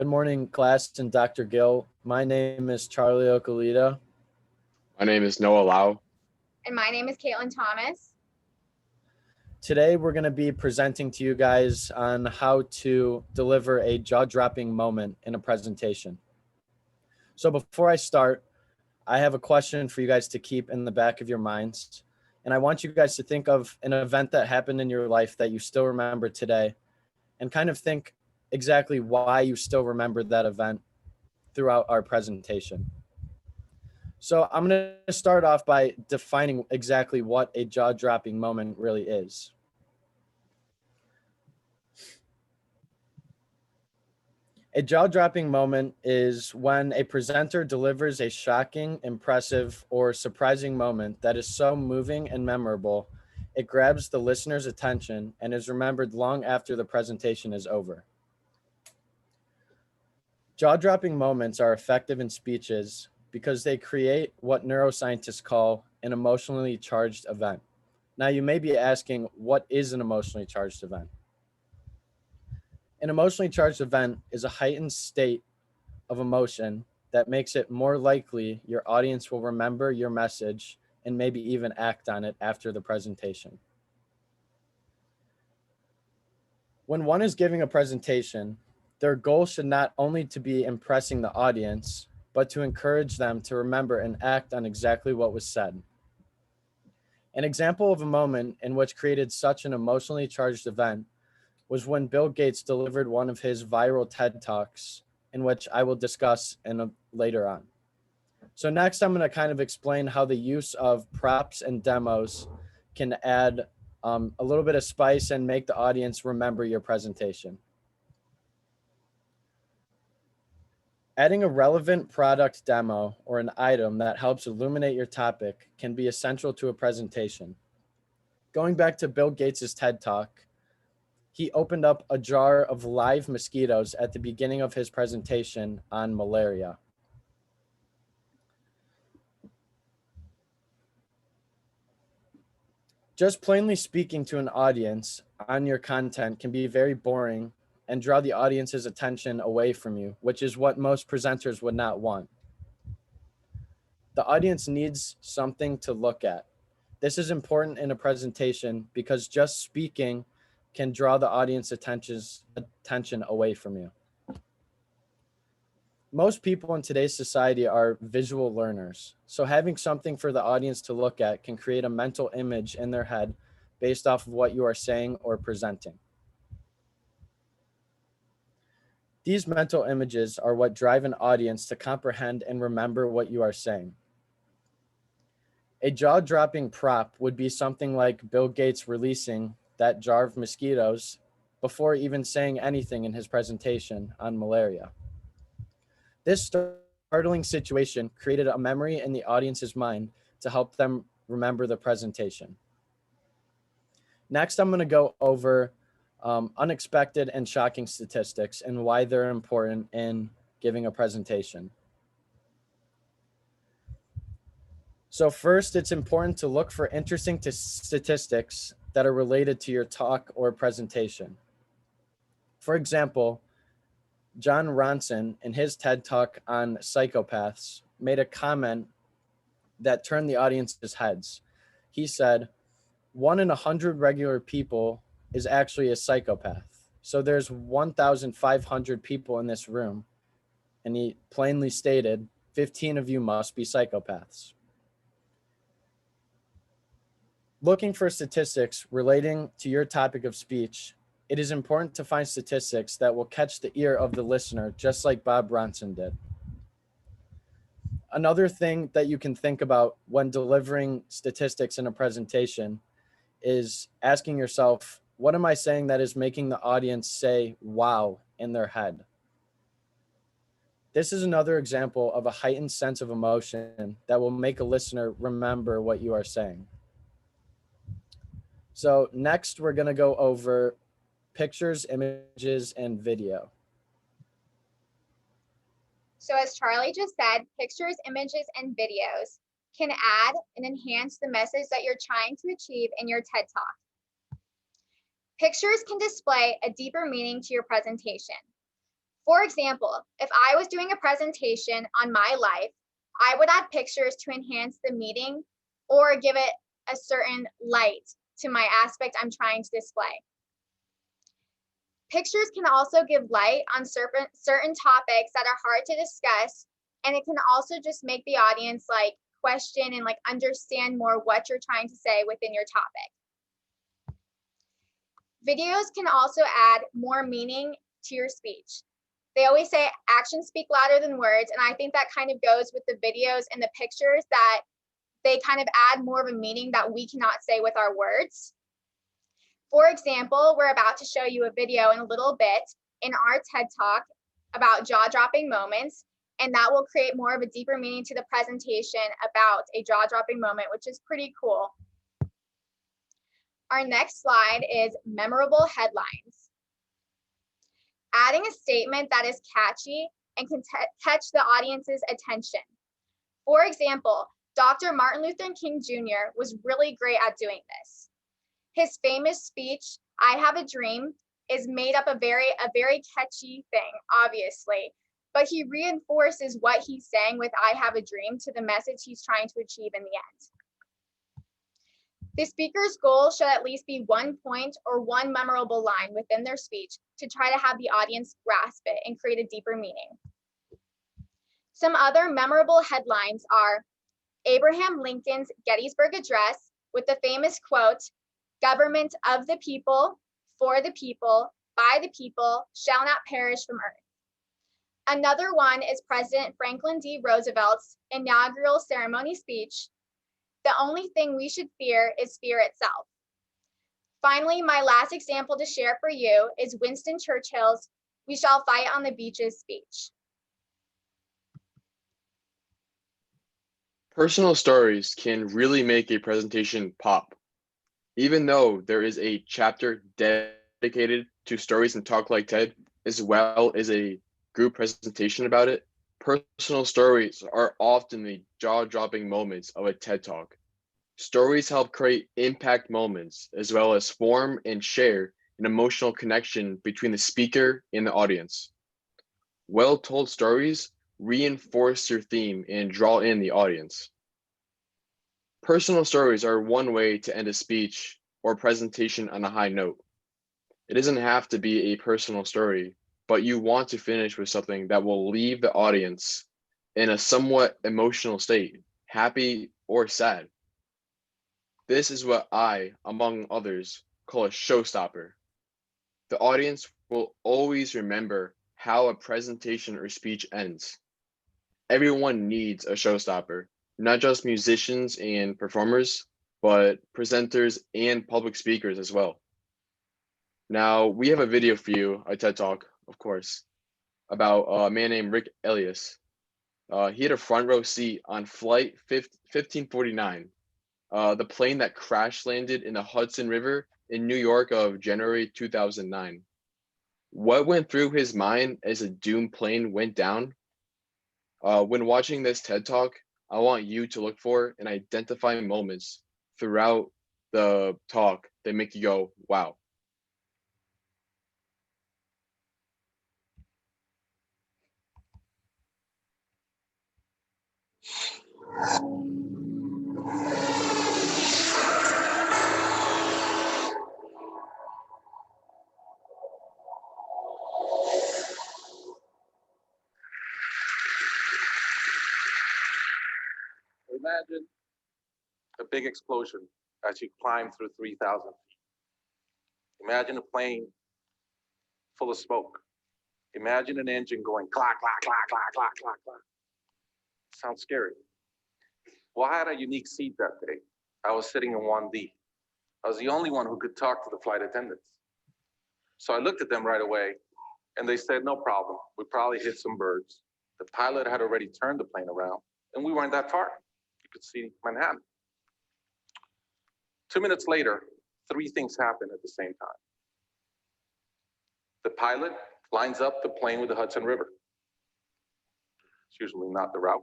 Good morning, class and Dr. Gill. My name is Charlie Okolita. My name is Noah Lau. And my name is Caitlyn Thomas. Today, we're going to be presenting to you guys on how to deliver a jaw-dropping moment in a presentation. So before I start, I have a question for you guys to keep in the back of your minds. And I want you guys to think of an event that happened in your life that you still remember today and kind of think exactly why you still remember that event throughout our presentation. So I'm going to start off by defining exactly what a jaw-dropping moment really is. A jaw-dropping moment is when a presenter delivers a shocking, impressive, or surprising moment that is so moving and memorable, it grabs the listener's attention and is remembered long after the presentation is over. Jaw-dropping moments are effective in speeches because they create what neuroscientists call an emotionally charged event. Now, you may be asking, what is an emotionally charged event? An emotionally charged event is a heightened state of emotion that makes it more likely your audience will remember your message and maybe even act on it after the presentation. When one is giving a presentation, their goal should not only to be impressing the audience, but to encourage them to remember and act on exactly what was said. An example of a moment in which created such an emotionally charged event was when Bill Gates delivered one of his viral TED Talks, in which I will discuss later on. So next, I'm going to kind of explain how the use of props and demos can add a little bit of spice and make the audience remember your presentation. Adding a relevant product demo or an item that helps illuminate your topic can be essential to a presentation. Going back to Bill Gates' TED Talk, he opened up a jar of live mosquitoes at the beginning of his presentation on malaria. Just plainly speaking to an audience on your content can be very boring and draw the audience's attention away from you, which is what most presenters would not want. The audience needs something to look at. This is important in a presentation because just speaking can draw the audience attention away from you. Most people in today's society are visual learners, so having something for the audience to look at can create a mental image in their head based off of what you are saying or presenting. These mental images are what drive an audience to comprehend and remember what you are saying. A jaw-dropping prop would be something like Bill Gates releasing that jar of mosquitoes before even saying anything in his presentation on malaria. This startling situation created a memory in the audience's mind to help them remember the presentation. Next, I'm going to go over unexpected and shocking statistics and why they're important in giving a presentation. So first, it's important to look for interesting statistics that are related to your talk or presentation. For example, John Ronson, in his TED Talk on psychopaths, made a comment that turned the audience's heads. He said, 1 in 100 regular people is actually a psychopath. So there's 1,500 people in this room, and he plainly stated, 15 of you must be psychopaths. Looking for statistics relating to your topic of speech, it is important to find statistics that will catch the ear of the listener, just like Bob Ronson did. Another thing that you can think about when delivering statistics in a presentation is asking yourself, what am I saying that is making the audience say, wow, in their head? This is another example of a heightened sense of emotion that will make a listener remember what you are saying. So next, we're going to go over pictures, images, and video. So as Charlie just said, pictures, images, and videos can add and enhance the message that you're trying to achieve in your TED Talk. Pictures can display a deeper meaning to your presentation. For example, if I was doing a presentation on my life, I would add pictures to enhance the meeting or give it a certain light to my aspect I'm trying to display. Pictures can also give light on certain topics that are hard to discuss, and it can also just make the audience like question and like understand more what you're trying to say within your topic. Videos can also add more meaning to your speech. They always say actions speak louder than words, and I think that kind of goes with the videos and the pictures, that they kind of add more of a meaning that we cannot say with our words. For example, we're about to show you a video in a little bit in our TED Talk about jaw-dropping moments, and that will create more of a deeper meaning to the presentation about a jaw-dropping moment, which is pretty cool. Our next slide is memorable headlines. Adding a statement that is catchy and can catch the audience's attention. For example, Dr. Martin Luther King Jr. was really great at doing this. His famous speech, "I have a dream," is made up of a very catchy thing, obviously, but he reinforces what he's saying with "I have a dream" to the message he's trying to achieve in the end. The speaker's goal should at least be one point or one memorable line within their speech to try to have the audience grasp it and create a deeper meaning. Some other memorable headlines are Abraham Lincoln's Gettysburg Address with the famous quote, "Government of the people, for the people, by the people, shall not perish from earth." Another one is President Franklin D. Roosevelt's inaugural ceremony speech, "The only thing we should fear is fear itself." Finally, my last example to share for you is Winston Churchill's "We shall fight on the beaches" speech. Personal stories can really make a presentation pop. Even though there is a chapter dedicated to stories and Talk Like TED, as well as a group presentation about it, personal stories are often the jaw-dropping moments of a TED Talk. Stories help create impact moments, as well as form and share an emotional connection between the speaker and the audience. Well-told stories reinforce your theme and draw in the audience. Personal stories are one way to end a speech or presentation on a high note. It doesn't have to be a personal story, but you want to finish with something that will leave the audience in a somewhat emotional state, happy or sad. This is what I, among others, call a showstopper. The audience will always remember how a presentation or speech ends. Everyone needs a showstopper, not just musicians and performers, but presenters and public speakers as well. Now, we have a video for you, a TED Talk, of course, about a man named Rick Elias. He had a front row seat on flight 1549, the plane that crash landed in the Hudson River in New York of January 2009. What went through his mind as a doomed plane went down? When watching this TED Talk, I want you to look for and identify moments throughout the talk that make you go, wow. Imagine a big explosion as you climb through 3,000 feet. Imagine a plane full of smoke. Imagine an engine going clack, clack, clack, clack, clack, clack, clack. Sounds scary. Well, I had a unique seat that day. I was sitting in 1D. I was the only one who could talk to the flight attendants. So I looked at them right away, and they said, no problem. We probably hit some birds. The pilot had already turned the plane around, and we weren't that far. You could see Manhattan. 2 minutes later, 3 things happened at the same time. The pilot lines up the plane with the Hudson River. It's usually not the route.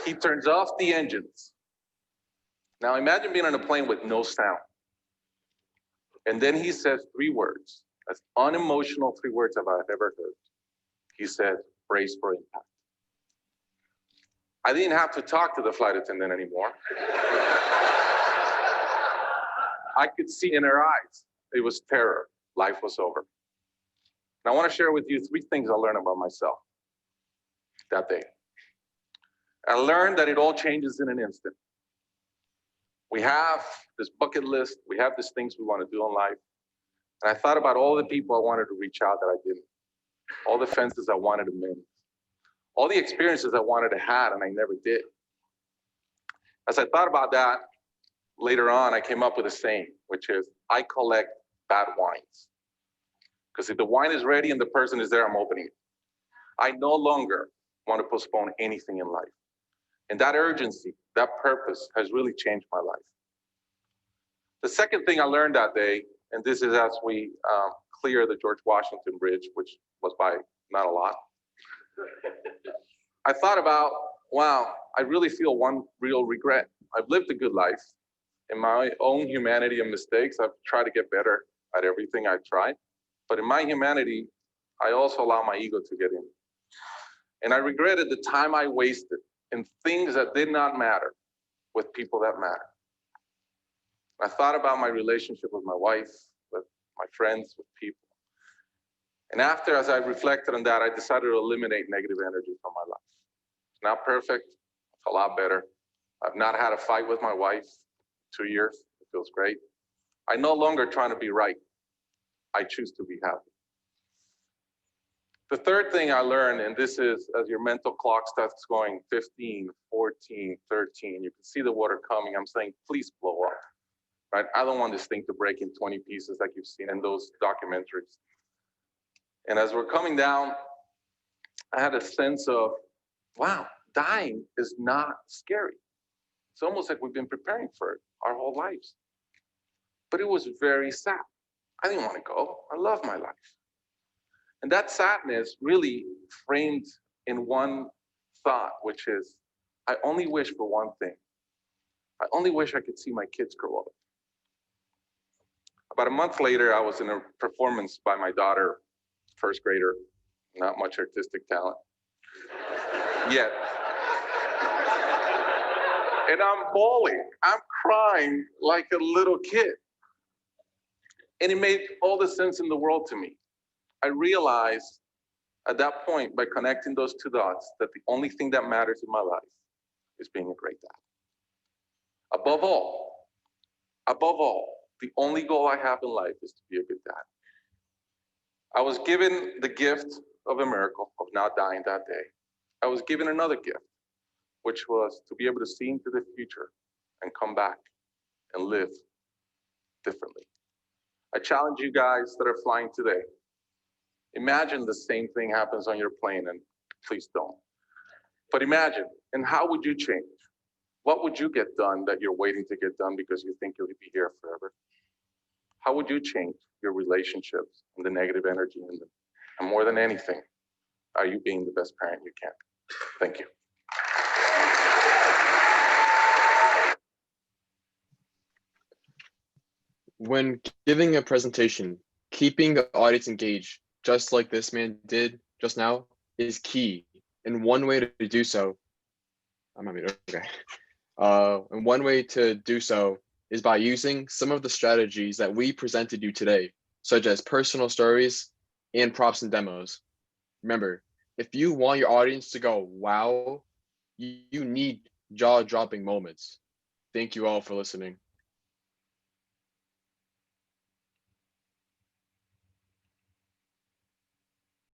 He turns off the engines. Now imagine being on a plane with no sound. And then he says 3 words, As unemotional 3 words I've ever heard. He said, brace for impact. I didn't have to talk to the flight attendant anymore. I could see in her eyes, it was terror. Life was over. And I want to share with you 3 things I learned about myself that day. I learned that it all changes in an instant. We have this bucket list. We have these things we want to do in life. And I thought about all the people I wanted to reach out that I didn't. All the fences I wanted to mend. All the experiences I wanted to have and I never did. As I thought about that, later on, I came up with a saying, which is, I collect bad wines. Because if the wine is ready and the person is there, I'm opening it. I no longer want to postpone anything in life. And that urgency, that purpose has really changed my life. The second thing I learned that day, and this is as we clear the George Washington Bridge, which was by not a lot. I thought about, wow, I really feel one real regret. I've lived a good life. In my own humanity and mistakes, I've tried to get better at everything I've tried. But in my humanity, I also allow my ego to get in. And I regretted the time I wasted in things that did not matter with people that matter. I thought about my relationship with my wife, with my friends, with people. And after, as I reflected on that, I decided to eliminate negative energy from my life. It's not perfect, it's a lot better. I've not had a fight with my wife in 2 years, it feels great. I'm no longer trying to be right. I choose to be happy. The third thing I learned, and this is as your mental clock starts going 15, 14, 13, you can see the water coming. I'm saying, please blow up, right? I don't want this thing to break in 20 pieces like you've seen in those documentaries. And as we're coming down, I had a sense of, wow, dying is not scary. It's almost like we've been preparing for it our whole lives. But it was very sad. I didn't want to go. I love my life. And that sadness really framed in one thought, which is, I only wish for one thing. I only wish I could see my kids grow up. About a month later, I was in a performance by my daughter, first grader, not much artistic talent yet. And I'm bawling, I'm crying like a little kid. And it made all the sense in the world to me. I realized at that point, by connecting those 2 dots, that the only thing that matters in my life is being a great dad. Above all, the only goal I have in life is to be a good dad. I was given the gift of a miracle of not dying that day. I was given another gift, which was to be able to see into the future and come back and live differently. I challenge you guys that are flying today. Imagine the same thing happens on your plane, and please don't. But imagine, and how would you change? What would you get done that you're waiting to get done because you think you'll be here forever? How would you change your relationships and the negative energy in them? And more than anything, are you being the best parent you can? Thank you. When giving a presentation, keeping the audience engaged, just like this man did just now, is key. And one way to do so, and one way to do so is by using some of the strategies that we presented you today, such as personal stories and props and demos. Remember, if you want your audience to go, wow, you need jaw-dropping moments. Thank you all for listening.